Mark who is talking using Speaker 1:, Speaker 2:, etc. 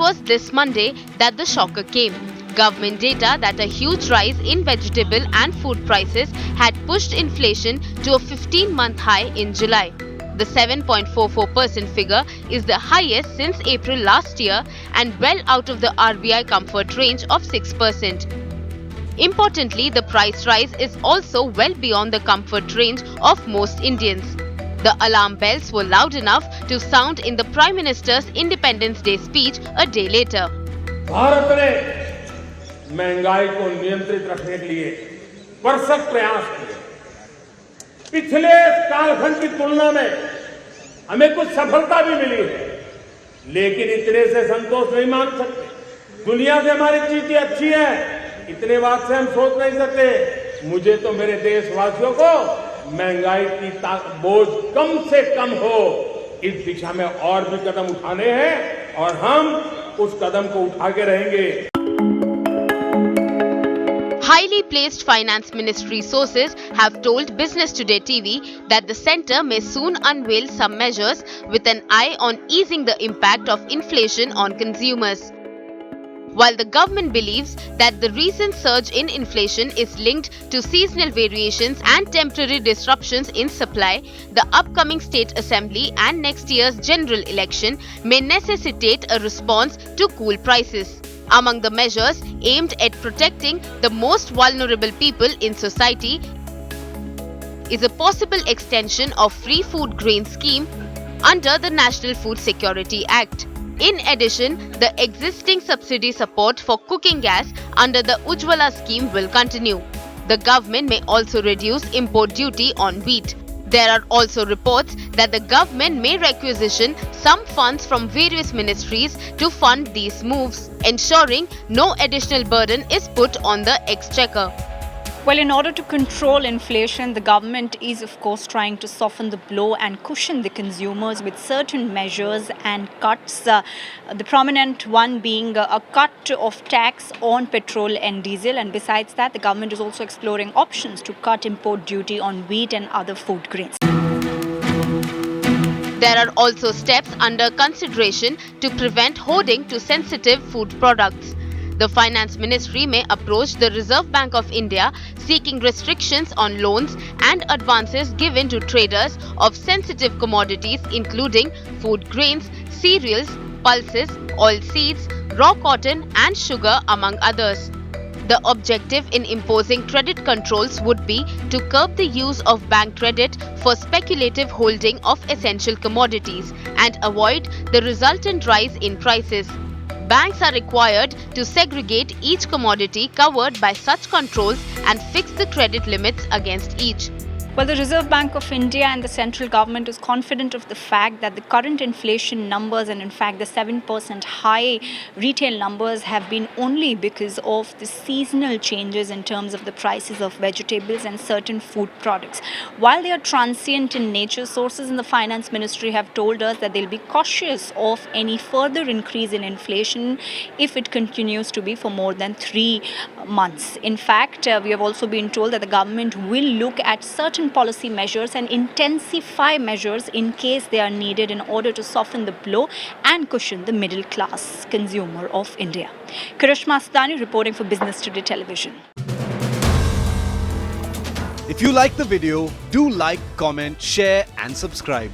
Speaker 1: was this Monday that the shocker came. Government data that a huge rise in vegetable and food prices had pushed inflation to a 15-month high in July. The 7.44% figure is the highest since April last year and well out of the RBI comfort range of 6%. Importantly, the price rise is also well beyond the comfort range of most Indians. The alarm bells were loud enough to sound in the Prime Minister's Independence Day speech a day later.
Speaker 2: Bharat ने महंगाई को नियंत्रित रखने के लिए भरसक प्रयास किए। पिछले कालखंड की तुलना में हमें कुछ सफलता भी मिली है, लेकिन इतने से संतोष नहीं मान सकते। दुनिया से हमारी स्थिति अच्छी है, इतने बात से हम सोच नहीं सकते। मुझे तो मेरे देशवासियों को महंगाई की बोझ कम से कम हो, इस दिशा में और भी कदम उठाने हैं और हम उस कदम को उठा के रहेंगे।
Speaker 1: Highly placed finance ministry sources have told Business Today TV that the centre may soon unveil some measures with an eye on easing the impact of inflation on consumers. While the government believes that the recent surge in inflation is linked to seasonal variations and temporary disruptions in supply, the upcoming state assembly and next year's general election may necessitate a response to cool prices. Among the measures aimed at protecting the most vulnerable people in society is a possible extension of free food grain scheme under the National Food Security Act. In addition, the existing subsidy support for cooking gas under the Ujjwala scheme will continue. The government may also reduce import duty on wheat. There are also reports that the government may requisition some funds from various ministries to fund these moves, ensuring no additional burden is put on the exchequer.
Speaker 3: Well, in order to control inflation, the government is, of course, trying to soften the blow and cushion the consumers with certain measures and cuts. The prominent one being a cut of tax on petrol and diesel. And besides that, the government is also exploring options to cut import duty on wheat and other food grains.
Speaker 1: There are also steps under consideration to prevent hoarding to sensitive food products. The Finance Ministry may approach the Reserve Bank of India seeking restrictions on loans and advances given to traders of sensitive commodities including food grains, cereals, pulses, oilseeds, raw cotton and sugar among others. The objective in imposing credit controls would be to curb the use of bank credit for speculative holding of essential commodities and avoid the resultant rise in prices. Banks are required to segregate each commodity covered by such controls and fix the credit limits against each.
Speaker 3: Well, the Reserve Bank of India and the central government is confident of the fact that the current inflation numbers and in fact the 7% high retail numbers have been only because of the seasonal changes in terms of the prices of vegetables and certain food products. While they are transient in nature, sources in the Finance Ministry have told us that they'll be cautious of any further increase in inflation if it continues to be for more than 3 months. In fact, we have also been told that the government will look at certain policy measures and intensify measures in case they are needed in order to soften the blow and cushion the middle class consumer of India. Karishma Astani reporting for Business Today Television.
Speaker 4: If you like the video, do like, comment, share and subscribe.